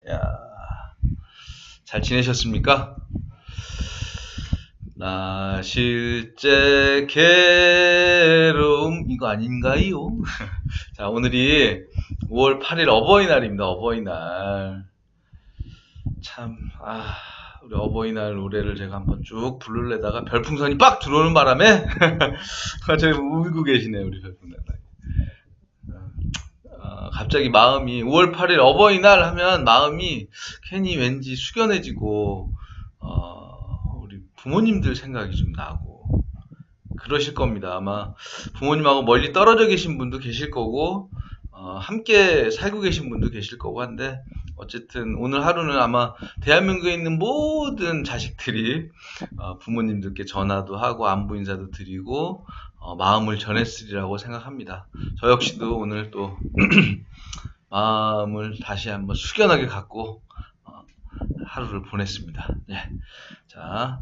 야, 잘 지내셨습니까? 나 실제 괴로움 이거 아닌가요? 자, 오늘이 5월 8일 어버이날입니다. 어버이날. 참, 우리 어버이날 노래를 제가 한번 쭉 부르려다가 별풍선이 빡 들어오는 바람에 저기 울고 계시네요, 우리 별풍선. 갑자기 마음이 5월 8일 어버이날 하면 마음이 괜히 왠지 숙연해지고 우리 부모님들 생각이 좀 나고 그러실 겁니다. 아마 부모님하고 멀리 떨어져 계신 분도 계실 거고 함께 살고 계신 분도 계실 거고 한데 어쨌든 오늘 하루는 아마 대한민국에 있는 모든 자식들이 부모님들께 전화도 하고 안부 인사도 드리고 마음을 전했으리라고 생각합니다. 저 역시도 오늘 또 마음을 다시 한번 숙연하게 갖고 하루를 보냈습니다. 예. 자,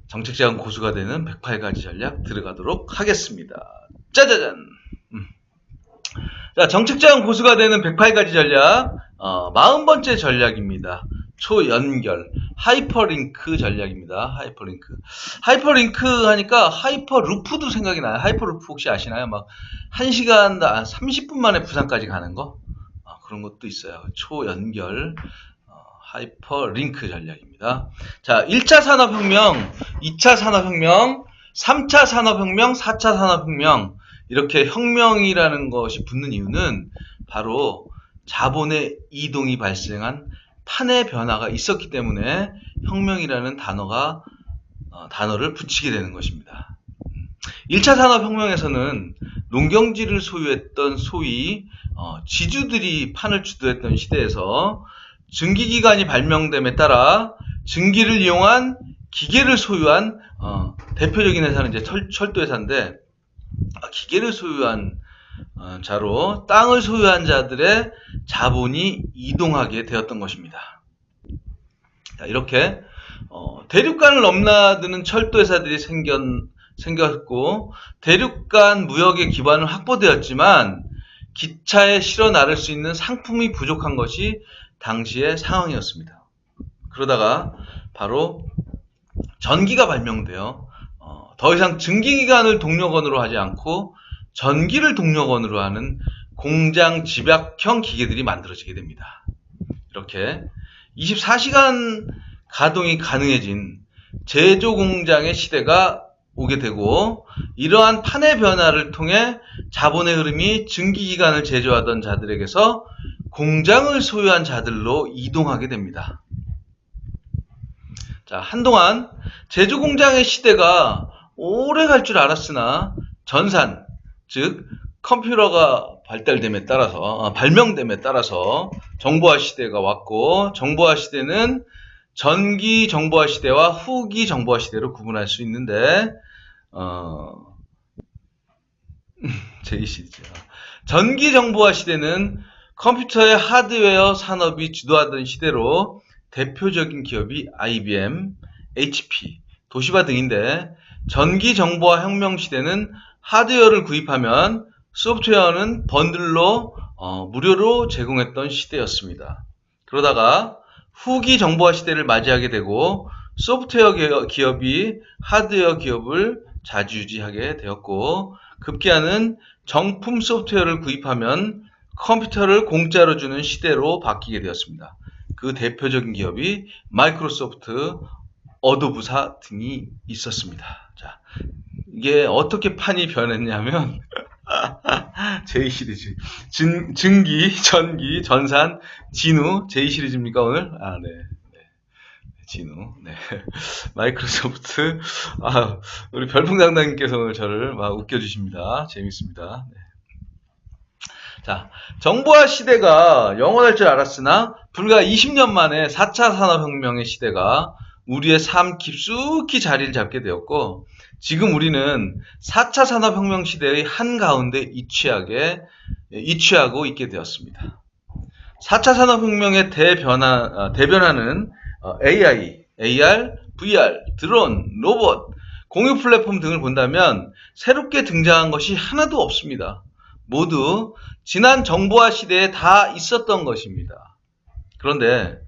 정책자금 고수가 되는 108가지 전략 들어가도록 하겠습니다. 짜자잔! 자, 정책자금 고수가 되는 108가지 전략 40번째 전략입니다. 초연결 하이퍼링크 전략입니다. 하이퍼링크 하니까 하이퍼루프도 생각이 나요. 하이퍼루프 혹시 아시나요? 막 1시간 30분 만에 부산까지 가는 거 그런 것도 있어요. 초연결 하이퍼링크 전략입니다. 자, 1차 산업혁명, 2차 산업혁명, 3차 산업혁명, 4차 산업혁명 이렇게 혁명이라는 것이 붙는 이유는 바로 자본의 이동이 발생한 판의 변화가 있었기 때문에 혁명이라는 단어를 붙이게 되는 것입니다. 1차 산업혁명에서는 농경지를 소유했던 소위 지주들이 판을 주도했던 시대에서 증기기관이 발명됨에 따라 증기를 이용한 기계를 소유한 대표적인 회사는 이제 철도회사인데 기계를 소유한 자로 땅을 소유한 자들의 자본이 이동하게 되었던 것입니다. 자, 이렇게 대륙간을 넘나드는 철도회사들이 생겼고 대륙간 무역의 기반은 확보되었지만 기차에 실어 나를 수 있는 상품이 부족한 것이 당시의 상황이었습니다. 그러다가 바로 전기가 발명되어 더 이상 증기기관을 동력원으로 하지 않고 전기를 동력원으로 하는 공장 집약형 기계들이 만들어지게 됩니다. 이렇게 24시간 가동이 가능해진 제조공장의 시대가 오게 되고 이러한 판의 변화를 통해 자본의 흐름이 증기기관을 제조하던 자들에게서 공장을 소유한 자들로 이동하게 됩니다. 자, 한동안 제조공장의 시대가 오래 갈 줄 알았으나 전산, 즉 컴퓨터가 발명됨에 따라서 정보화 시대가 왔고 정보화 시대는 전기 정보화 시대와 후기 정보화 시대로 구분할 수 있는데 JC죠. 전기 정보화 시대는 컴퓨터의 하드웨어 산업이 주도하던 시대로 대표적인 기업이 IBM, HP, 도시바 등인데 전기 정보화 혁명 시대는 하드웨어를 구입하면 소프트웨어는 번들로 무료로 제공했던 시대였습니다. 그러다가 후기 정보화 시대를 맞이하게 되고 소프트웨어 기업이 하드웨어 기업을 좌지우지하게 되었고 급기야는 정품 소프트웨어를 구입하면 컴퓨터를 공짜로 주는 시대로 바뀌게 되었습니다. 그 대표적인 기업이 마이크로소프트, 어도브사 등이 있었습니다. 자, 이게 어떻게 판이 변했냐면 J 시리즈 증기, 전기, 전산, 진우 J 시리즈입니까 오늘? 네. 진우, 네. 마이크로소프트, 우리 별풍당당님께서 오늘 저를 막 웃겨주십니다. 재밌습니다. 네. 자, 정보화 시대가 영원할 줄 알았으나 불과 20년 만에 4차 산업혁명의 시대가 우리의 삶 깊숙이 자리를 잡게 되었고 지금 우리는 4차 산업혁명 시대의 한가운데 이취하고 있게 되었습니다. 4차 산업혁명의 대변화는 AI, AR, VR, 드론, 로봇, 공유 플랫폼 등을 본다면 새롭게 등장한 것이 하나도 없습니다. 모두 지난 정보화 시대에 다 있었던 것입니다. 그런데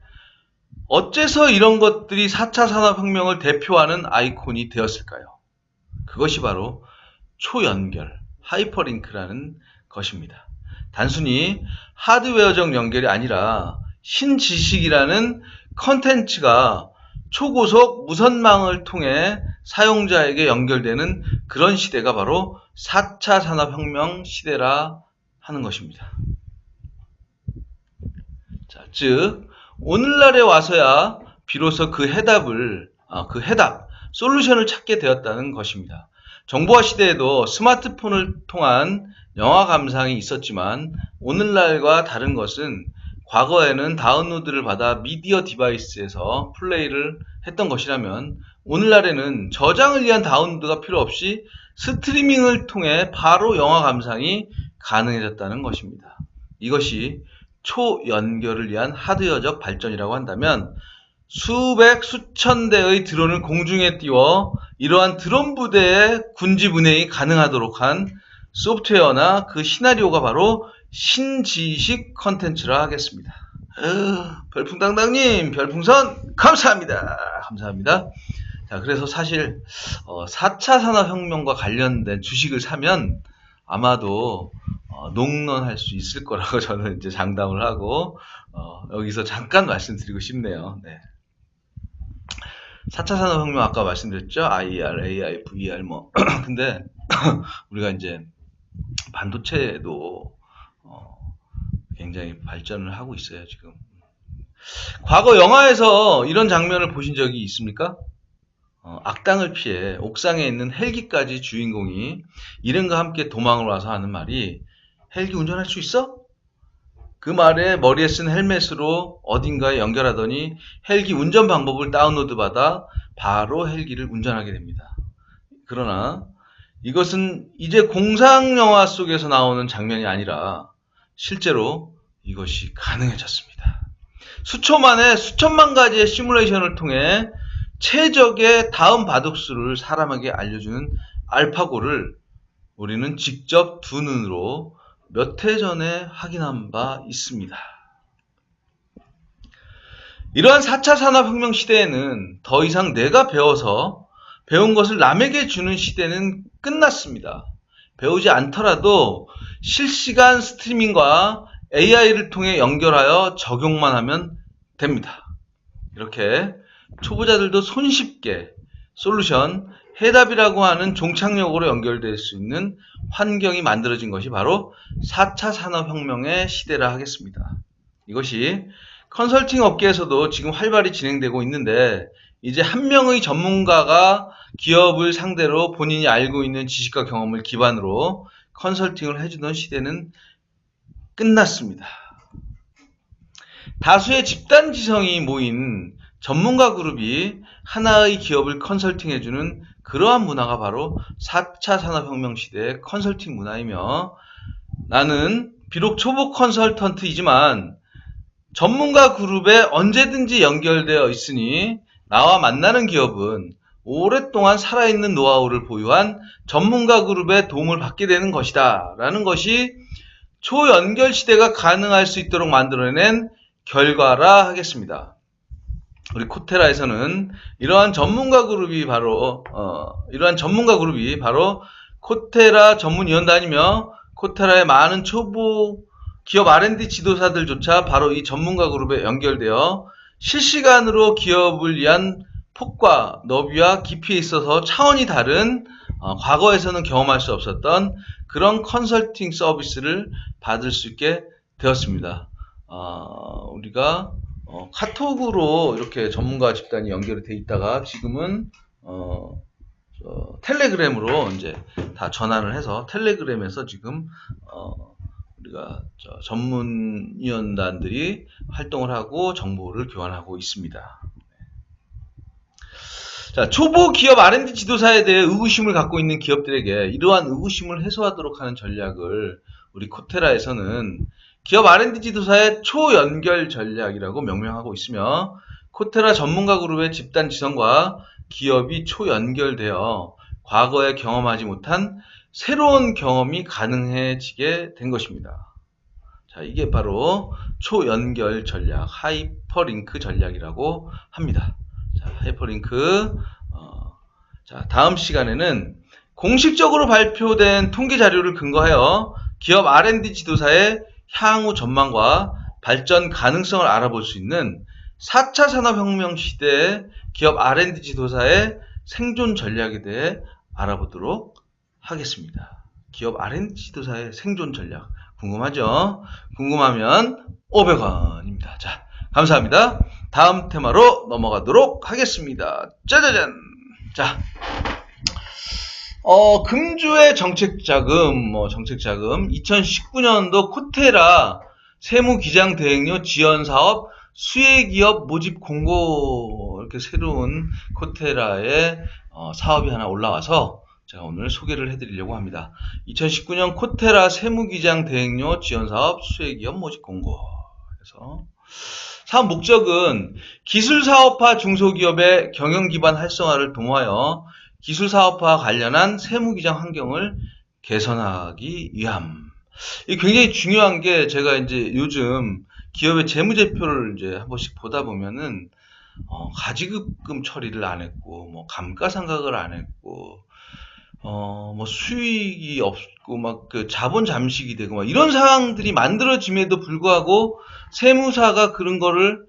어째서 이런 것들이 4차 산업혁명을 대표하는 아이콘이 되었을까요? 그것이 바로 초연결, 하이퍼링크라는 것입니다. 단순히 하드웨어적 연결이 아니라 신지식이라는 컨텐츠가 초고속 무선망을 통해 사용자에게 연결되는 그런 시대가 바로 4차 산업혁명 시대라 하는 것입니다. 자, 즉 오늘날에 와서야 비로소 그 해답, 솔루션을 찾게 되었다는 것입니다. 정보화 시대에도 스마트폰을 통한 영화 감상이 있었지만 오늘날과 다른 것은 과거에는 다운로드를 받아 미디어 디바이스에서 플레이를 했던 것이라면 오늘날에는 저장을 위한 다운로드가 필요 없이 스트리밍을 통해 바로 영화 감상이 가능해졌다는 것입니다. 이것이 초연결을 위한 하드웨어적 발전이라고 한다면 수백, 수천 대의 드론을 공중에 띄워 이러한 드론 부대의 군지 분해가 가능하도록 한 소프트웨어나 그 시나리오가 바로 신지식 컨텐츠라 하겠습니다. 별풍당당님 별풍선 감사합니다. 감사합니다. 자, 그래서 사실 4차 산업혁명과 관련된 주식을 사면 아마도 농론할 수 있을 거라고 저는 이제 장담을 하고 여기서 잠깐 말씀드리고 싶네요. 네. 4차 산업혁명 아까 말씀드렸죠? IR, AI, VR 뭐 근데 우리가 이제 반도체도 굉장히 발전을 하고 있어요, 지금. 과거 영화에서 이런 장면을 보신 적이 있습니까? 악당을 피해 옥상에 있는 헬기까지 주인공이 일행과 함께 도망을 와서 하는 말이 헬기 운전할 수 있어? 그 말에 머리에 쓴 헬멧으로 어딘가에 연결하더니 헬기 운전 방법을 다운로드 받아 바로 헬기를 운전하게 됩니다. 그러나 이것은 이제 공상영화 속에서 나오는 장면이 아니라 실제로 이것이 가능해졌습니다. 수초 만에 수천만 가지의 시뮬레이션을 통해 최적의 다음 바둑수를 사람에게 알려주는 알파고를 우리는 직접 두 눈으로 몇 해 전에 확인한 바 있습니다. 이러한 4차 산업혁명 시대에는 더 이상 내가 배운 것을 남에게 주는 시대는 끝났습니다. 배우지 않더라도 실시간 스트리밍과 AI를 통해 연결하여 적용만 하면 됩니다. 이렇게 초보자들도 손쉽게 솔루션, 해답이라고 하는 종착역으로 연결될 수 있는 환경이 만들어진 것이 바로 4차 산업혁명의 시대라 하겠습니다. 이것이 컨설팅 업계에서도 지금 활발히 진행되고 있는데 이제 한 명의 전문가가 기업을 상대로 본인이 알고 있는 지식과 경험을 기반으로 컨설팅을 해주던 시대는 끝났습니다. 다수의 집단 지성이 모인 전문가 그룹이 하나의 기업을 컨설팅해주는 그러한 문화가 바로 4차 산업혁명 시대의 컨설팅 문화이며 나는 비록 초보 컨설턴트이지만 전문가 그룹에 언제든지 연결되어 있으니 나와 만나는 기업은 오랫동안 살아있는 노하우를 보유한 전문가 그룹의 도움을 받게 되는 것이다 라는 것이 초연결 시대가 가능할 수 있도록 만들어낸 결과라 하겠습니다. 우리 코테라에서는 이러한 전문가 그룹이 바로 코테라 전문위원단이며 코테라의 많은 초보 기업 R&D 지도사들조차 바로 이 전문가 그룹에 연결되어 실시간으로 기업을 위한 폭과 너비와 깊이에 있어서 차원이 다른 과거에서는 경험할 수 없었던 그런 컨설팅 서비스를 받을 수 있게 되었습니다. 우리가 카톡으로 이렇게 전문가 집단이 연결이 돼 있다가 지금은 텔레그램으로 이제 다 전환을 해서 텔레그램에서 지금 우리가 전문위원단들이 활동을 하고 정보를 교환하고 있습니다. 자, 초보 기업 R&D 지도사에 대해 의구심을 갖고 있는 기업들에게 이러한 의구심을 해소하도록 하는 전략을 우리 코테라에서는 기업 R&D 지도사의 초연결 전략이라고 명명하고 있으며 코테라 전문가 그룹의 집단 지성과 기업이 초연결되어 과거에 경험하지 못한 새로운 경험이 가능해지게 된 것입니다. 자, 이게 바로 초연결 전략, 하이퍼링크 전략이라고 합니다. 자, 하이퍼링크. 자, 다음 시간에는 공식적으로 발표된 통계 자료를 근거하여 기업 R&D 지도사의 향후 전망과 발전 가능성을 알아볼 수 있는 4차 산업혁명 시대의 기업 R&D 지도사의 생존 전략에 대해 알아보도록 하겠습니다. 기업 R&D 지도사의 생존 전략 궁금하죠? 궁금하면 500원입니다. 자, 감사합니다. 다음 테마로 넘어가도록 하겠습니다. 짜자잔! 자, 금주의 정책자금, 정책자금, 2019년도 코테라 세무기장 대행료 지원사업 수혜기업 모집 공고, 이렇게 새로운 코테라의 사업이 하나 올라와서 제가 오늘 소개를 해드리려고 합니다. 2019년 코테라 세무기장 대행료 지원사업 수혜기업 모집 공고. 그래서 사업 목적은 기술사업화 중소기업의 경영기반 활성화를 도모하여 기술사업화와 관련한 세무기장 환경을 개선하기 위함. 이게 굉장히 중요한 게, 제가 이제 요즘 기업의 재무제표를 이제 한 번씩 보다 보면은, 가지급금 처리를 안 했고, 뭐, 감가상각을 안 했고, 뭐, 수익이 없고, 막, 그, 자본 잠식이 되고, 막, 이런 상황들이 만들어짐에도 불구하고, 세무사가 그런 거를,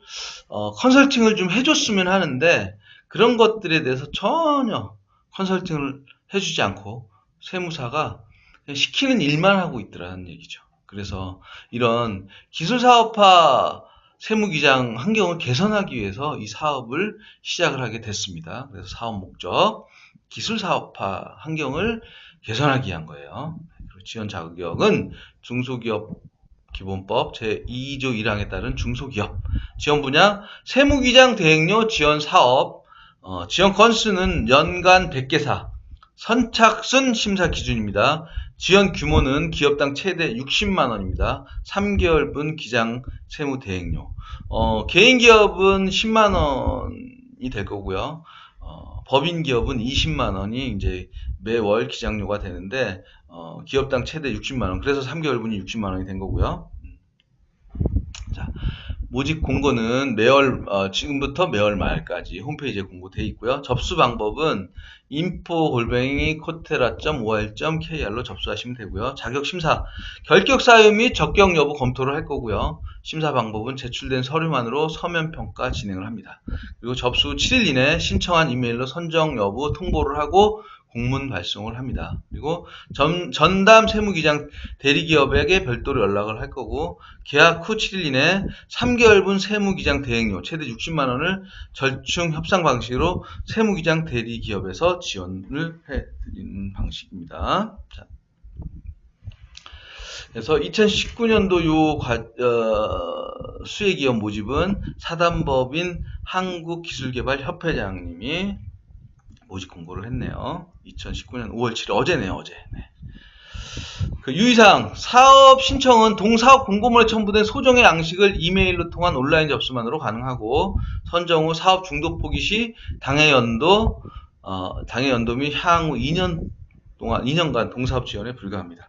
컨설팅을 좀 해줬으면 하는데, 그런 것들에 대해서 전혀 컨설팅을 해주지 않고, 세무사가 그냥 시키는 일만 하고 있더라는 얘기죠. 그래서, 이런 기술사업화 세무기장 환경을 개선하기 위해서 이 사업을 시작을 하게 됐습니다. 그래서 사업 목적, 기술사업화 환경을 개선하기 위한 거예요. 지원 자격은 중소기업 기본법 제2조 1항에 따른 중소기업 지원 분야 세무기장 대행료 지원 사업 지원 건수는 연간 100개사 선착순 심사 기준입니다. 지원 규모는 기업당 최대 60만원입니다. 3개월분 기장 세무 대행료 개인 기업은 10만원이 될 거고요. 법인 기업은 20만원이 이제 매월 기장료가 되는데, 기업당 최대 60만원. 그래서 3개월분이 60만원이 된 거고요. 자, 모집 공고는 매월, 지금부터 매월 말까지 홈페이지에 공고되어 있고요. 접수 방법은 info@코테라.or.kr로 접수하시면 되고요. 자격 심사, 결격 사유 및 적격 여부 검토를 할 거고요. 심사 방법은 제출된 서류만으로 서면 평가 진행을 합니다. 그리고 접수 후 7일 이내 신청한 이메일로 선정 여부 통보를 하고 공문 발송을 합니다. 그리고 전담 세무기장 대리기업에게 별도로 연락을 할 거고, 계약 후 7일 이내 3개월분 세무기장 대행료 최대 60만원을 절충 협상 방식으로 세무기장 대리기업에서 지원을 해드리는 방식입니다. 자, 그래서 2019년도 수혜기업 모집은 사단법인 한국기술개발협회장님이 모집 공고를 했네요. 2019년 5월 7일, 어제네요, 어제. 네. 그 유의사항, 사업 신청은 동사업 공고문에 첨부된 소정의 양식을 이메일로 통한 온라인 접수만으로 가능하고, 선정 후 사업 중도 포기 시 당해 연도 및 향후 2년간 동사업 지원에 불과합니다.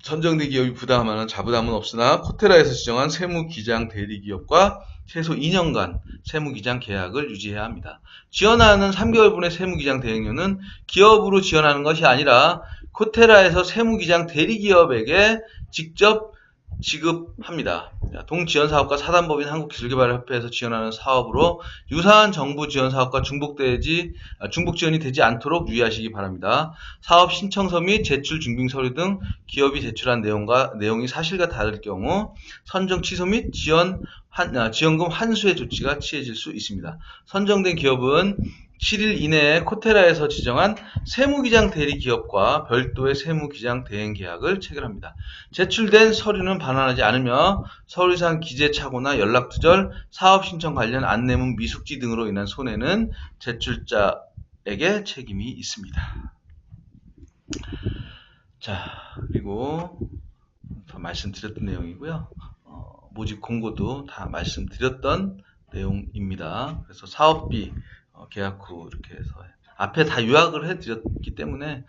선정된 기업이 부담하는 자부담은 없으나 코테라에서 지정한 세무기장 대리기업과 최소 2년간 세무기장 계약을 유지해야 합니다. 지원하는 3개월분의 세무기장 대행료는 기업으로 지원하는 것이 아니라 코테라에서 세무기장 대리기업에게 직접 지급합니다. 동지원사업과 사단법인 한국기술개발협회에서 지원하는 사업으로 유사한 정부 지원사업과 중복 지원이 되지 않도록 유의하시기 바랍니다. 사업 신청서 및 제출 증빙 서류 등 기업이 제출한 내용이 사실과 다를 경우 선정 취소 및 지원금 환수의 조치가 취해질 수 있습니다. 선정된 기업은 7일 이내에 코테라에서 지정한 세무기장 대리기업과 별도의 세무기장 대행 계약을 체결합니다. 제출된 서류는 반환하지 않으며 서류상 기재착오나 연락두절, 사업신청 관련 안내문 미숙지 등으로 인한 손해는 제출자에게 책임이 있습니다. 자, 그리고 다 말씀드렸던 내용이고요. 모집 공고도 다 말씀드렸던 내용입니다. 그래서 사업비 계약 후 이렇게 해서 앞에 다 요약을 해드렸기 때문에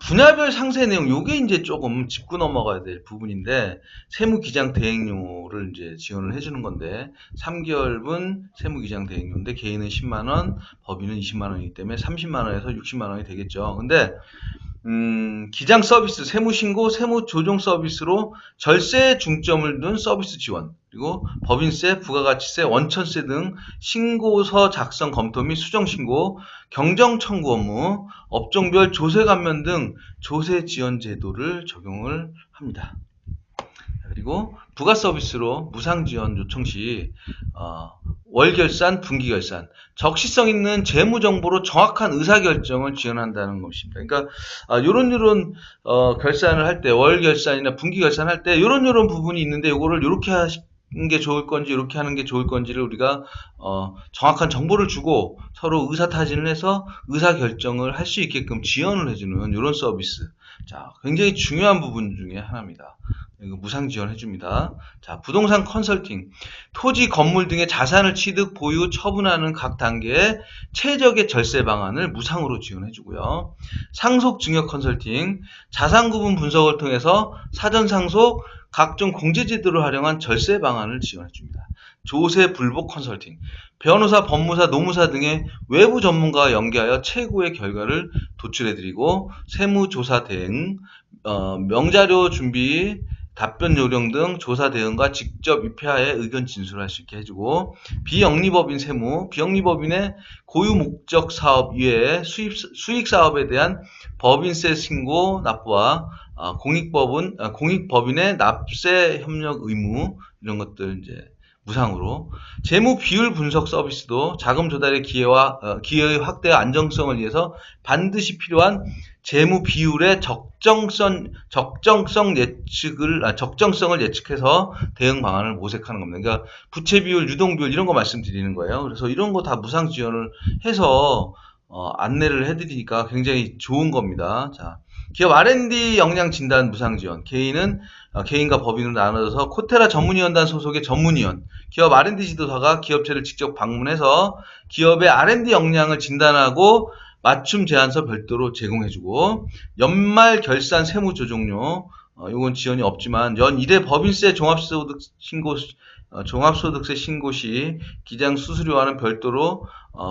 분야별 상세 내용, 요게 이제 조금 짚고 넘어가야 될 부분인데, 세무기장 대행료를 이제 지원을 해주는 건데, 3개월분 세무기장 대행료인데, 개인은 10만원, 법인은 20만원이기 때문에 30만원에서 60만원이 되겠죠. 근데, 기장 서비스, 세무신고, 세무조정 서비스로 절세에 중점을 둔 서비스 지원, 그리고 법인세, 부가가치세, 원천세 등 신고서 작성 검토 및 수정 신고, 경정 청구 업무, 업종별 조세 감면 등 조세 지원 제도를 적용을 합니다. 그리고 부가 서비스로 무상 지원 요청 시 월결산, 분기결산, 적시성 있는 재무 정보로 정확한 의사결정을 지원한다는 것입니다. 그러니까 요런 결산을 할 때, 월결산이나 분기결산 할 때 요런 부분이 있는데 요거를 요렇게 하는 게 좋을 건지 이렇게 하는 게 좋을 건지를 우리가 정확한 정보를 주고 서로 의사타진을 해서 의사결정을 할 수 있게끔 지원을 해주는 이런 서비스. 자, 굉장히 중요한 부분 중에 하나입니다. 이거 무상 지원해줍니다. 자, 부동산 컨설팅, 토지, 건물 등의 자산을 취득, 보유, 처분하는 각 단계의 최적의 절세 방안을 무상으로 지원해주고요. 상속 증여 컨설팅, 자산 구분 분석을 통해서 사전 상속, 각종 공제 제도를 활용한 절세 방안을 지원해줍니다. 조세 불복 컨설팅, 변호사, 법무사, 노무사 등의 외부 전문가와 연계하여 최고의 결과를 도출해드리고, 세무조사 대응, 명자료 준비, 답변 요령 등 조사 대응과 직접 입회하에 의견 진술할 수 있게 해주고, 비영리법인 세무, 비영리법인의 고유 목적 사업 이외에 수익 사업에 대한 법인세 신고 납부와 공익법인의 납세 협력 의무, 이런 것들 이제 무상으로. 재무 비율 분석 서비스도 자금 조달의 기회의 확대와 안정성을 위해서 반드시 필요한 재무 비율의 적정성을 예측해서 대응 방안을 모색하는 겁니다. 그러니까 부채 비율, 유동 비율 이런 거 말씀드리는 거예요. 그래서 이런 거 다 무상 지원을 해서 안내를 해드리니까 굉장히 좋은 겁니다. 자, 기업 R&D 역량 진단 무상 지원. 개인과 법인으로 나눠져서 코테라 전문위원단 소속의 전문위원, 기업 R&D 지도사가 기업체를 직접 방문해서 기업의 R&D 역량을 진단하고 맞춤 제안서 별도로 제공해주고, 연말 결산 세무조정료, 이건 지원이 없지만 연 1회 법인세 종합소득세 신고 시 기장 수수료와는 별도로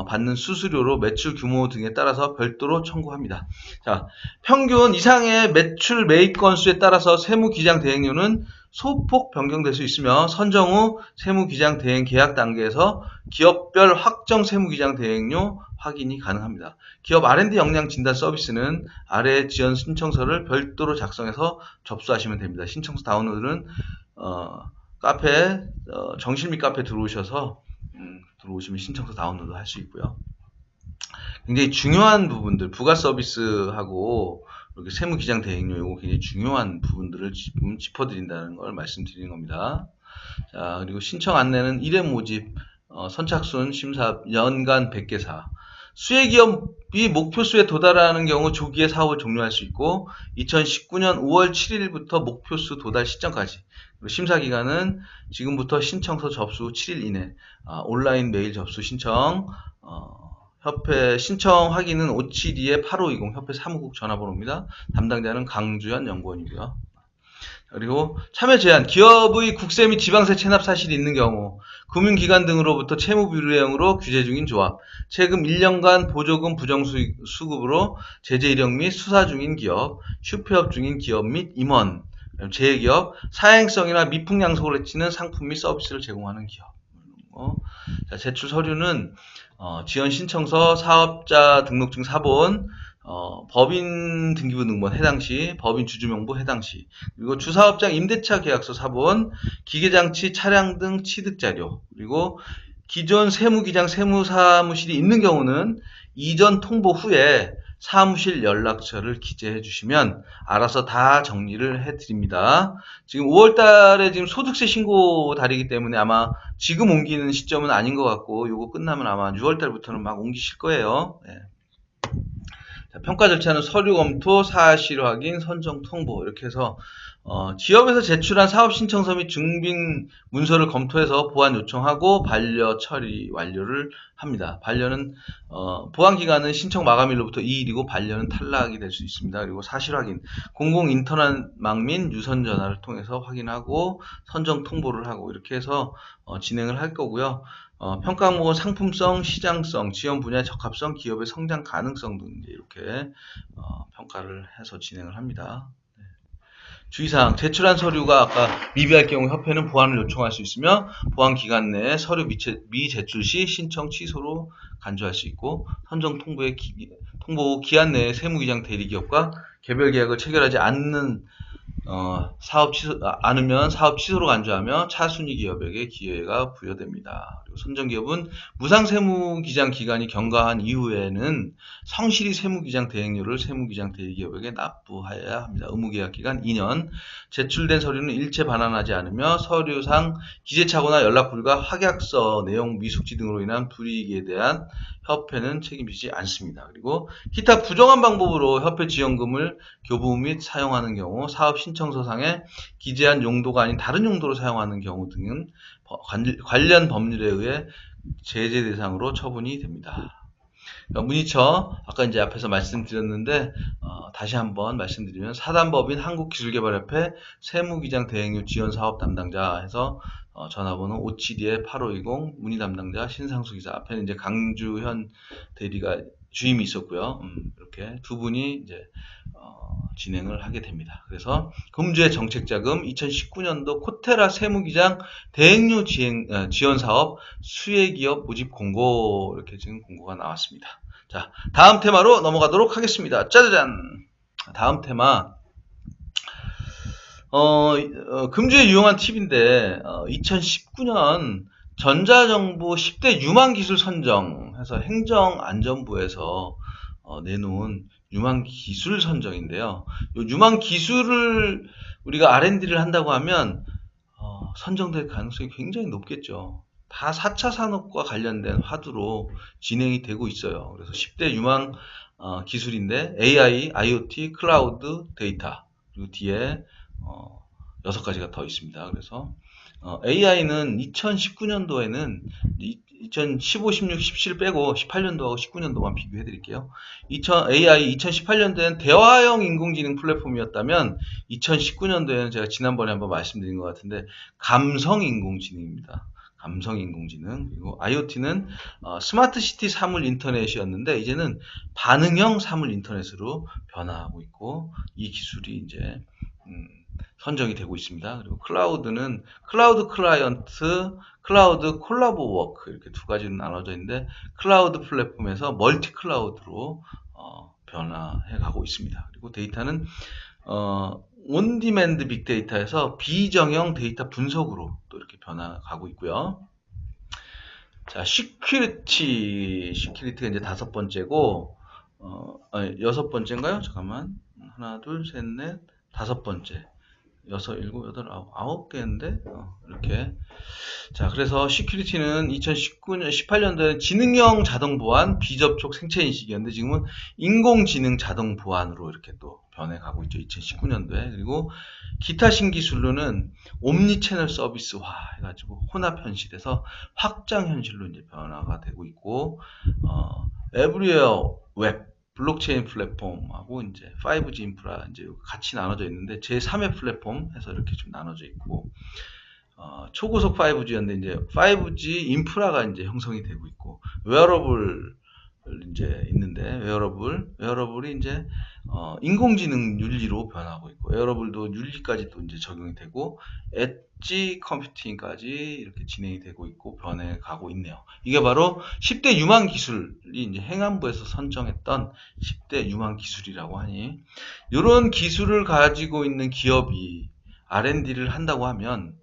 받는 수수료로 매출 규모 등에 따라서 별도로 청구합니다. 자, 평균 이상의 매출 매입 건수에 따라서 세무기장 대행료는 소폭 변경될 수 있으며, 선정 후 세무기장 대행 계약 단계에서 기업별 확정 세무기장 대행료 확인이 가능합니다. 기업 R&D 역량 진단 서비스는 아래 지원 신청서를 별도로 작성해서 접수하시면 됩니다. 신청서 다운로드는 정실미 카페 들어오셔서 들어오시면 신청서 다운로드 할 수 있고요. 굉장히 중요한 부분들, 부가 서비스하고 이렇게 세무기장 대행료, 이거 굉장히 중요한 부분들을 짚어드린다는 걸 말씀드리는 겁니다. 자, 그리고 신청 안내는 1회 모집, 선착순 심사, 연간 100개사, 수혜기업이 목표수에 도달하는 경우 조기에 사업을 종료할 수 있고, 2019년 5월 7일부터 목표수 도달 시점까지. 심사기간은 지금부터 신청서 접수 7일 이내, 온라인 메일 접수 신청, 협회 신청 확인은 572-8520 협회 사무국 전화번호입니다. 담당자는 강주현 연구원이고요. 그리고 참여 제한, 기업의 국세 및 지방세 체납 사실이 있는 경우, 금융기관 등으로부터 채무비례형으로 규제 중인 조합, 최근 1년간 보조금 부정수급으로 제재 이력 및 수사 중인 기업, 휴폐업 중인 기업 및 임원, 재기업, 사행성이나 미풍양속을 해치는 상품 및 서비스를 제공하는 기업. 자, 제출 서류는 지원 신청서, 사업자 등록증 사본, 법인 등기부 등본 해당시, 법인 주주명부 해당시, 그리고 주사업장 임대차 계약서 사본, 기계장치, 차량 등 취득자료, 그리고 기존 세무기장 세무사무실이 있는 경우는 이전 통보 후에 사무실 연락처를 기재해 주시면 알아서 다 정리를 해 드립니다. 지금 5월 달에 지금 소득세 신고 달이기 때문에 아마 지금 옮기는 시점은 아닌 것 같고, 요거 끝나면 아마 6월 달부터는 막 옮기실 거예요. 네. 자, 평가 절차는 서류 검토, 사실 확인, 선정 통보, 이렇게 해서 기업에서 제출한 사업신청서 및 증빙 문서를 검토해서 보완 요청하고 반려 처리 완료를 합니다. 반려는 보완기간은 신청 마감일로부터 2일이고 반려는 탈락이 될 수 있습니다. 그리고 사실 확인, 공공 인터넷망 및 유선 전화를 통해서 확인하고 선정 통보를 하고 이렇게 해서 진행을 할 거고요. 평가 항목은 상품성, 시장성, 지원 분야의 적합성, 기업의 성장 가능성 등 이렇게 평가를 해서 진행을 합니다. 주의사항, 제출한 서류가 아까 미비할 경우 협회는 보완을 요청할 수 있으며 보완 기간 내에 서류 미제출 시 신청 취소로 간주할 수 있고 선정 통보 후 기한 내에 세무기장 대리기업과 개별 계약을 체결하지 않으면 사업 취소로 간주하며 차순위 기업에게 기회가 부여됩니다. 그리고 선정기업은 무상 세무기장 기간이 경과한 이후에는 성실히 세무기장 대행료를 세무기장 대리기업에게 납부하여야 합니다. 의무계약 기간 2년, 제출된 서류는 일체 반환하지 않으며 서류상 기재착오나 연락불가, 확약서 내용 미숙지 등으로 인한 불이익에 대한 협회는 책임지지 않습니다. 그리고 기타 부정한 방법으로 협회 지원금을 교부 및 사용하는 경우, 사업 신청서상에 기재한 용도가 아닌 다른 용도로 사용하는 경우 등은 관련 법률에 의해 제재 대상으로 처분이 됩니다. 문의처, 아까 이제 앞에서 말씀드렸는데 다시 한번 말씀드리면 사단법인 한국기술개발협회 세무기장 대행료 지원사업 담당자 해서 전화번호 5728-8520 문의 담당자 신상수 기사, 앞에는 이제 강주현 대리가 주임이 있었고요. 이렇게 두 분이 이제 진행을 하게 됩니다. 그래서 금주의 정책자금 2019년도 코테라 세무기장 대행료 지원 사업 수혜기업 모집 공고, 이렇게 지금 공고가 나왔습니다. 자, 다음 테마로 넘어가도록 하겠습니다. 짜자잔! 다음 테마, 금주에 유용한 팁인데 2019년 전자정부 10대 유망기술 선정해서 행정안전부에서 내놓은 유망기술 선정인데요. 이 유망기술을 우리가 R&D를 한다고 하면 선정될 가능성이 굉장히 높겠죠. 다 4차 산업과 관련된 화두로 진행이 되고 있어요. 그래서 10대 유망 기술인데 AI, IoT, 클라우드, 데이터, 그리고 뒤에 6가지가 더 있습니다. 그래서 AI는 2019년도에는 2015, 16, 17 빼고 18년도하고 19년도만 비교해 드릴게요. AI 2018년도에는 대화형 인공지능 플랫폼이었다면 2019년도에는 제가 지난번에 한번 말씀드린 것 같은데 감성 인공지능입니다. 감성 인공지능. 그리고 IoT는 스마트 시티 사물 인터넷이었는데 이제는 반응형 사물 인터넷으로 변화하고 있고 이 기술이 이제 선정이 되고 있습니다. 그리고 클라우드는 클라우드 클라이언트, 클라우드 콜라보 워크 이렇게 두 가지로 나눠져 있는데 클라우드 플랫폼에서 멀티 클라우드로 변화해 가고 있습니다. 그리고 데이터는 온디맨드 빅데이터에서 비정형 데이터 분석으로 또 이렇게 변화가고 있고요. 자, 시큐리티가 이제 5번째고, 6번째인가요? 잠깐만. 하나, 둘, 셋, 넷, 5번째. 6, 7, 8, 9개인데, 이렇게. 자, 그래서 시큐리티는 2019년, 18년도에 지능형 자동 보안, 비접촉 생체 인식이었는데, 지금은 인공지능 자동 보안으로 이렇게 또 변해가고 있죠. 2019년도에. 그리고 기타 신기술로는 옴니 채널 서비스화 해가지고 혼합 현실에서 확장 현실로 이제 변화가 되고 있고, 에브리웨어 웹, 블록체인 플랫폼하고 이제 5G 인프라 이제 같이 나눠져 있는데 제3의 플랫폼 해서 이렇게 좀 나눠져 있고, 초고속 5G였는데 이제 5G 인프라가 이제 형성이 되고 있고, 웨어러블 이제 있는데 웨어러블이 이제 인공지능 윤리로 변하고 있고, 웨어러블도 윤리까지 또 이제 적용이 되고 엣지 컴퓨팅까지 이렇게 진행이 되고 있고 변해 가고 있네요. 이게 바로 10대 유망 기술이 이제 행안부에서 선정했던 10대 유망 기술이라고 하니, 이런 기술을 가지고 있는 기업이 R&D를 한다고 하면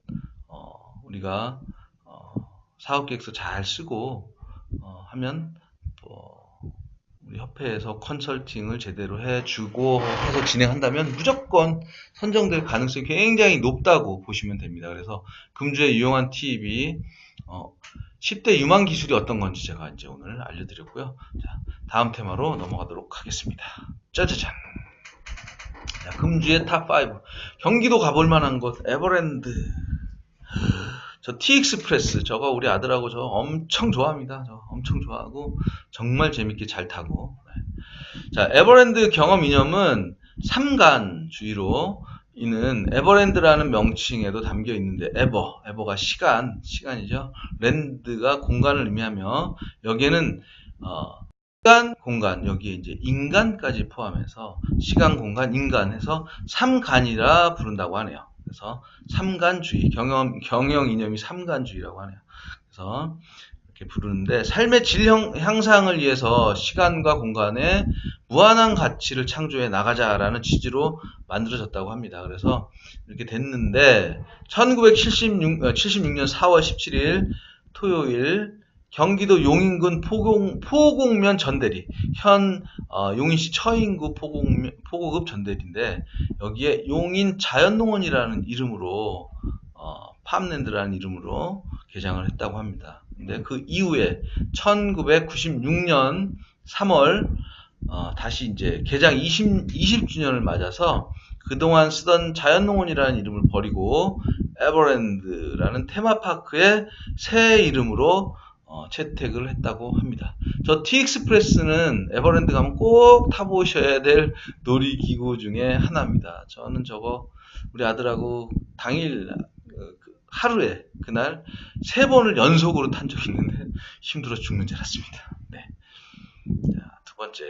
우리가 사업계획서 잘 쓰고 하면 우리 협회에서 컨설팅을 제대로 해주고 해서 진행한다면 무조건 선정될 가능성이 굉장히 높다고 보시면 됩니다. 그래서 금주의 유용한 팁이 10대 유망 기술이 어떤 건지 제가 이제 오늘 알려드렸고요. 자, 다음 테마로 넘어가도록 하겠습니다. 짜자잔. 자, 금주의 탑5. 경기도 가볼 만한 곳, 에버랜드. 저 티익스프레스, 저거 우리 아들하고 저 엄청 좋아합니다. 저 엄청 좋아하고, 정말 재밌게 잘 타고. 자, 에버랜드 경험 이념은 3간 주의로 이는 에버랜드라는 명칭에도 담겨 있는데, 에버가 시간이죠. 랜드가 공간을 의미하며, 여기에는, 시간, 공간, 여기에 이제 인간까지 포함해서 시간, 공간, 인간 해서 3간이라 부른다고 하네요. 그래서 3간주의, 경영 이념이 3간주의라고 하네요. 그래서 이렇게 부르는데, 삶의 질 향상을 위해서 시간과 공간에 무한한 가치를 창조해 나가자라는 취지로 만들어졌다고 합니다. 그래서 이렇게 됐는데, 1976년 4월 17일 토요일 경기도 용인군 포곡면 전대리, 현 용인시 처인구 포고급 전대리인데, 여기에 용인 자연농원이라는 이름으로 팜랜드라는 이름으로 개장을 했다고 합니다. 근데 그 이후에 1996년 3월 다시 이제 개장 20주년을 맞아서 그동안 쓰던 자연농원이라는 이름을 버리고 에버랜드라는 테마파크의 새 이름으로 채택을 했다고 합니다. 저 티익스프레스는 에버랜드 가면 꼭 타보셔야 될 놀이기구 중에 하나입니다. 저는 저거 우리 아들하고 당일 하루에 그날 3번을 연속으로 탄 적이 있는데 힘들어 죽는 줄 알았습니다. 네. 자, 두 번째,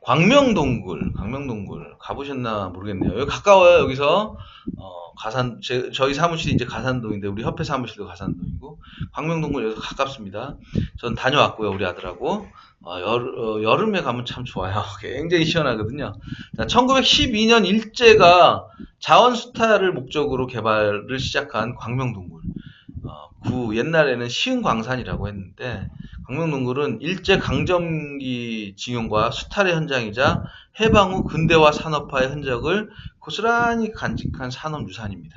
광명동굴 가보셨나 모르겠네요. 여기 가까워요. 여기서 저희 사무실이 이제 가산동인데 우리 협회 사무실도 가산동이고, 광명동굴 여기서 가깝습니다. 전 다녀왔고요, 우리 아들하고. 여름에 가면 참 좋아요. 굉장히 시원하거든요. 자, 1912년 일제가 자원수탈을 목적으로 개발을 시작한 광명동굴. 옛날에는 시흥광산이라고 했는데, 광명동굴은 일제 강점기 징용과 수탈의 현장이자 해방 후 근대화 산업화의 흔적을 고스란히 간직한 산업유산입니다.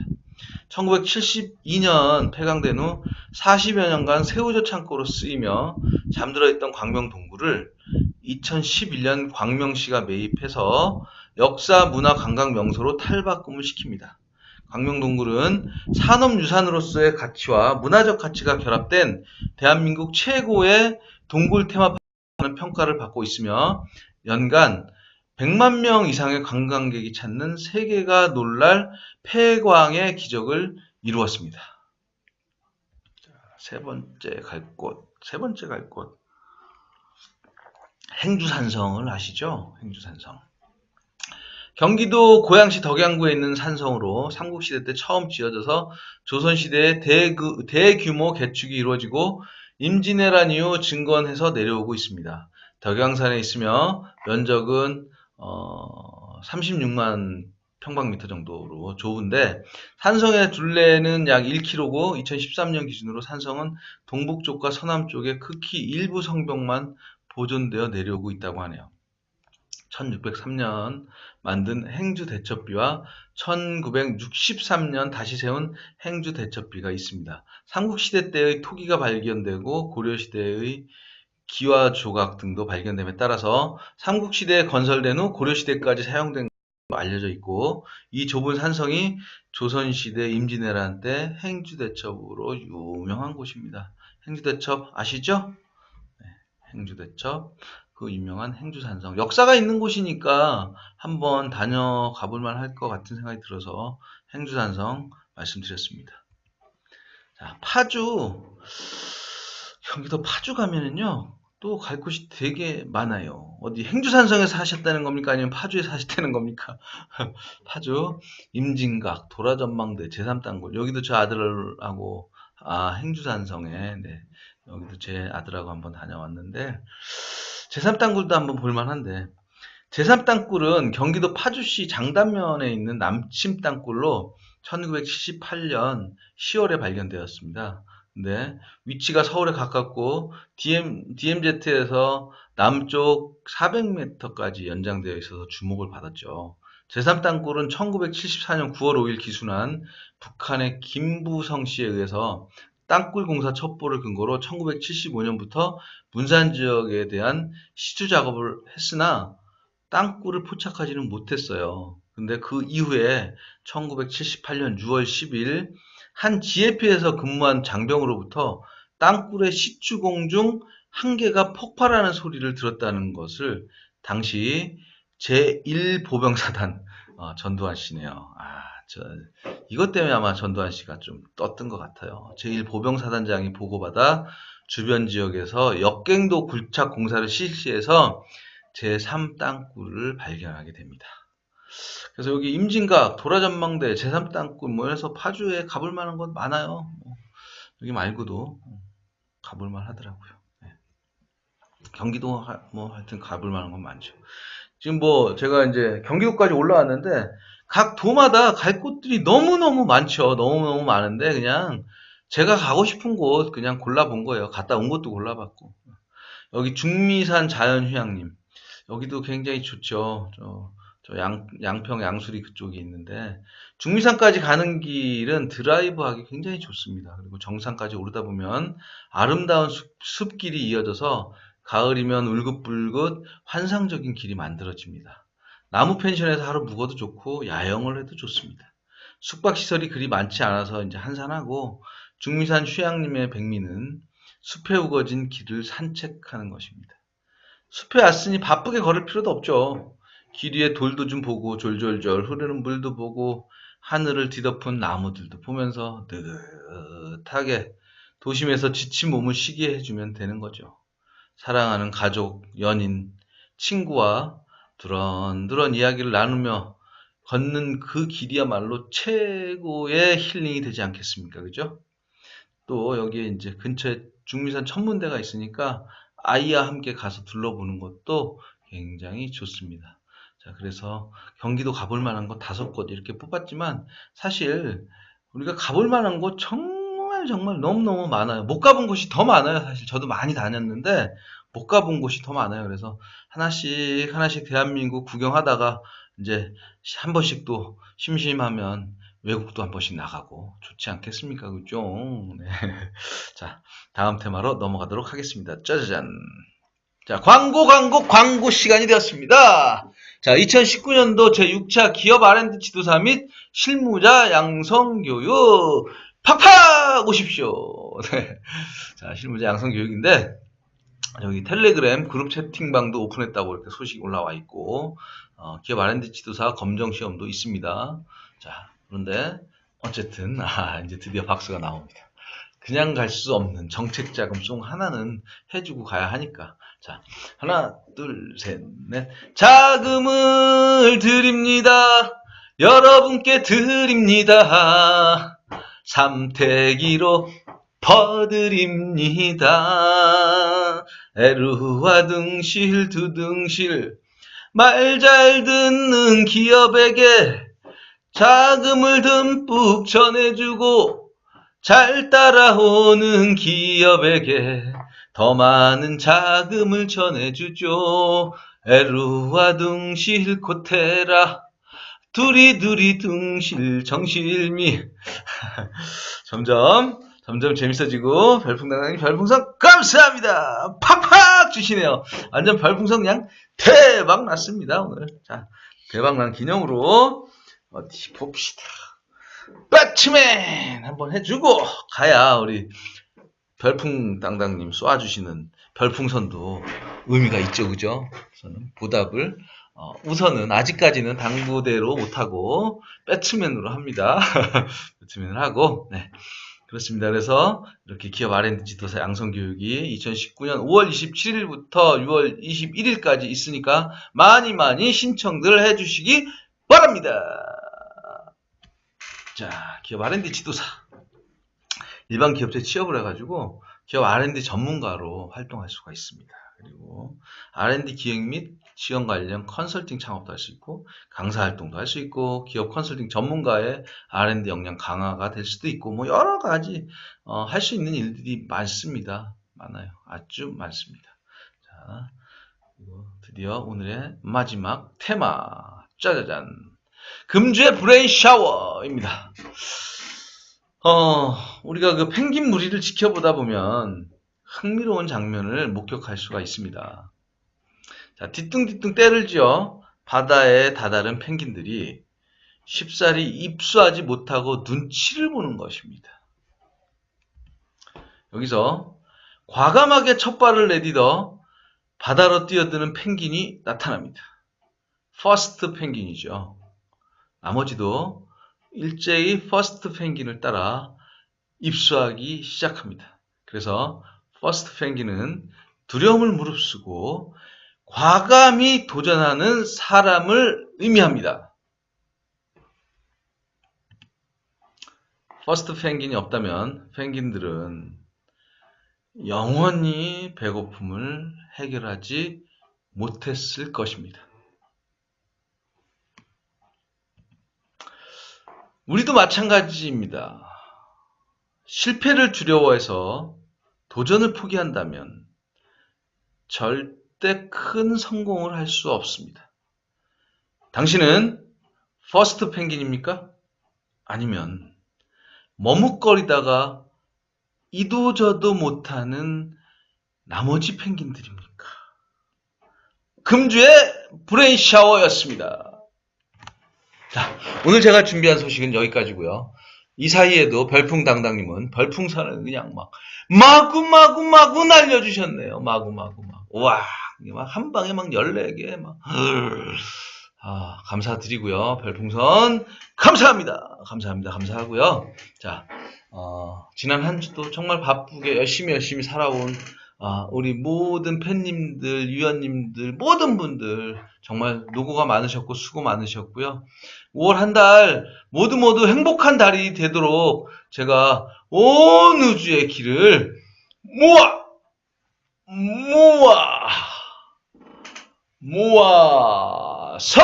1972년 폐광된 후 40여 년간 새우젓 창고로 쓰이며 잠들어 있던 광명동굴을 2011년 광명시가 매입해서 역사 문화 관광 명소로 탈바꿈을 시킵니다. 광명동굴은 산업유산으로서의 가치와 문화적 가치가 결합된 대한민국 최고의 동굴 테마파크라는 평가를 받고 있으며, 연간 100만 명 이상의 관광객이 찾는 세계가 놀랄 폐광의 기적을 이루었습니다. 자, 세 번째 갈 곳. 행주산성을 아시죠? 행주산성. 경기도 고양시 덕양구에 있는 산성으로 삼국시대 때 처음 지어져서 조선시대에 대규모 개축이 이루어지고 임진왜란 이후 증건해서 내려오고 있습니다. 덕양산에 있으며 면적은 36만 평방미터 정도로 좁은데, 산성의 둘레는 약 1km고 2013년 기준으로 산성은 동북쪽과 서남쪽에 극히 일부 성벽만 보존되어 내려오고 있다고 하네요. 1603년 만든 행주대첩비와 1963년 다시 세운 행주대첩비가 있습니다. 삼국시대 때의 토기가 발견되고 고려시대의 기와 조각 등도 발견됨에 따라서 삼국시대에 건설된 후 고려시대까지 사용된 것으로 알려져 있고, 이 좁은 산성이 조선시대 임진왜란 때 행주대첩으로 유명한 곳입니다. 행주대첩 아시죠? 네, 행주대첩. 그 유명한 행주산성. 역사가 있는 곳이니까 한번 다녀가 볼만 할 것 같은 생각이 들어서 행주산성 말씀드렸습니다. 자, 경기도 파주 가면은요, 또 갈 곳이 되게 많아요. 어디 행주산성에서 하셨다는 겁니까? 아니면 파주에서 하셨다는 겁니까? 파주, 임진각, 도라전망대, 제3단골. 여기도 저 아들하고, 행주산성에, 네, 여기도 제 아들하고 한번 다녀왔는데, 제3땅굴도 한번 볼만한데, 제3땅굴은 경기도 파주시 장단면에 있는 남침 땅굴로 1978년 10월에 발견되었습니다. 근데 위치가 서울에 가깝고 DMZ에서 남쪽 400m까지 연장되어 있어서 주목을 받았죠. 제3땅굴은 1974년 9월 5일 기순한 북한의 김부성 씨에 의해서 땅굴 공사 첩보를 근거로 1975년부터 문산 지역에 대한 시추 작업을 했으나 땅굴을 포착하지는 못했어요. 근데 그 이후에 1978년 6월 10일 한 GF에서 근무한 장병으로부터 땅굴의 시추공 중 한 개가 폭발하는 소리를 들었다는 것을 당시 제1보병사단 전두환 씨네요. 이것 때문에 아마 전두환 씨가 좀 떴던 것 같아요. 제1보병사단장이 보고받아 주변 지역에서 역갱도 굴착 공사를 실시해서 제3땅굴을 발견하게 됩니다. 그래서 여기 임진각, 도라전망대, 제3땅굴 뭐 해서 파주에 가볼 만한 건 많아요. 여기 말고도 가볼 만 하더라고요. 네. 경기도 뭐 하여튼 가볼 만한 건 많죠. 지금 뭐 제가 이제 경기도까지 올라왔는데 각 도마다 갈 곳들이 너무너무 많죠. 너무너무 많은데 그냥 제가 가고 싶은 곳 그냥 골라본 거예요. 갔다 온 것도 골라봤고. 여기 중미산 자연휴양림. 여기도 굉장히 좋죠. 양평 양수리 그쪽이 있는데 중미산까지 가는 길은 드라이브하기 굉장히 좋습니다. 그리고 정상까지 오르다 보면 아름다운 숲길이 이어져서 가을이면 울긋불긋 환상적인 길이 만들어집니다. 나무 펜션에서 하루 묵어도 좋고 야영을 해도 좋습니다. 숙박시설이 그리 많지 않아서 이제 한산하고 중미산 휴양림의 백미는 숲에 우거진 길을 산책하는 것입니다. 숲에 왔으니 바쁘게 걸을 필요도 없죠. 길 위에 돌도 좀 보고 졸졸졸 흐르는 물도 보고 하늘을 뒤덮은 나무들도 보면서 느긋하게 도심에서 지친 몸을 쉬게 해주면 되는 거죠. 사랑하는 가족, 연인, 친구와 두런두런 이야기를 나누며 걷는 그 길이야말로 최고의 힐링이 되지 않겠습니까? 그죠? 또 여기에 이제 근처에 중미산 천문대가 있으니까 아이와 함께 가서 둘러보는 것도 굉장히 좋습니다. 자, 그래서 경기도 가볼 만한 곳 5곳 이렇게 뽑았지만 사실 우리가 가볼 만한 곳 정말 너무너무 많아요. 못 가본 곳이 더 많아요. 사실 저도 많이 다녔는데 못 가본 곳이 더 많아요. 그래서 하나씩 대한민국 구경하다가 이제 한 번씩 또 심심하면 외국도 한 번씩 나가고 좋지 않겠습니까? 그죠? 네. 자, 다음 테마로 넘어가도록 하겠습니다. 짜자잔. 자, 광고 시간이 되었습니다. 자, 2019년도 제6차 기업 R&D 지도사 및 실무자 양성교육 팍팍 오십시오. 네. 자, 실무자 양성교육인데 여기 텔레그램 그룹 채팅방도 오픈했다고 이렇게 소식이 올라와 있고 기업 R&D 지도사 검정 시험도 있습니다. 자, 그런데 어쨌든 이제 드디어 박수가 나옵니다. 그냥 갈 수 없는 정책 자금 중 하나는 해주고 가야 하니까. 자, 하나, 둘, 셋, 넷. 자금을 드립니다. 여러분께 드립니다. 삼태기로 퍼드립니다. 에루와 등실 두등실 말 잘 듣는 기업에게 자금을 듬뿍 전해주고 잘 따라오는 기업에게 더 많은 자금을 전해주죠. 에루와 등실 코테라 두리두리 등실 정실미 점점 재밌어지고 별풍당당님 별풍선 감사합니다. 팍팍 주시네요. 완전 별풍선 그냥 대박 났습니다 오늘. 자, 대박 난 기념으로 어디 봅시다. 배트맨 한번 해주고 가야 우리 별풍당당님 쏴주시는 별풍선도 의미가 있죠, 그죠? 저는 보답을 우선은 아직까지는 당부대로 못하고 배트맨으로 합니다. 배트맨을 하고 네. 그렇습니다. 그래서 이렇게 기업 R&D 지도사 양성교육이 2019년 5월 27일부터 6월 21일까지 있으니까 많이 신청들 해주시기 바랍니다. 자, 기업 R&D 지도사. 일반 기업체 취업을 해가지고 기업 R&D 전문가로 활동할 수가 있습니다. 그리고 R&D 기획 및 지원 관련 컨설팅 창업도 할 수 있고 강사 활동도 할 수 있고 기업 컨설팅 전문가의 R&D 역량 강화가 될 수도 있고 뭐 여러 가지 할 수 있는 일들이 많습니다. 많아요. 아주 많습니다. 자, 그리고 드디어 오늘의 마지막 테마 짜자잔 금주의 브레인 샤워입니다. 우리가 그 펭귄 무리를 지켜보다 보면 흥미로운 장면을 목격할 수가 있습니다. 자, 뒤뚱뒤뚱 때를 지어 바다에 다다른 펭귄들이 쉽사리 입수하지 못하고 눈치를 보는 것입니다. 여기서 과감하게 첫 발을 내딛어 바다로 뛰어드는 펭귄이 나타납니다. 퍼스트 펭귄이죠. 나머지도 일제히 퍼스트 펭귄을 따라 입수하기 시작합니다. 그래서 퍼스트 펭귄은 두려움을 무릅쓰고 과감히 도전하는 사람을 의미합니다. 퍼스트 펭귄이 없다면 펭귄들은 영원히 배고픔을 해결하지 못했을 것입니다. 우리도 마찬가지입니다. 실패를 두려워해서 도전을 포기한다면 절대 큰 성공을 할 수 없습니다. 당신은 퍼스트 펭귄입니까? 아니면 머뭇거리다가 이도저도 못하는 나머지 펭귄들입니까? 금주의 브레인 샤워였습니다. 자, 오늘 제가 준비한 소식은 여기까지고요. 이 사이에도 별풍당당님은 별풍선을 그냥 막 마구 날려주셨네요. 마구. 와, 막 한 방에 막 14개 막. 감사드리고요. 별풍선 감사하고요. 자, 지난 한 주도 정말 바쁘게 열심히 살아온 우리 모든 팬님들, 유연님들, 모든 분들 정말 노고가 많으셨고 수고 많으셨고요. 5월 한 달 모두 행복한 달이 되도록 제가 온 우주의 길을 모아서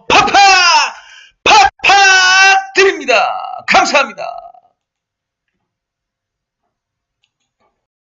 파파 드립니다. 감사합니다.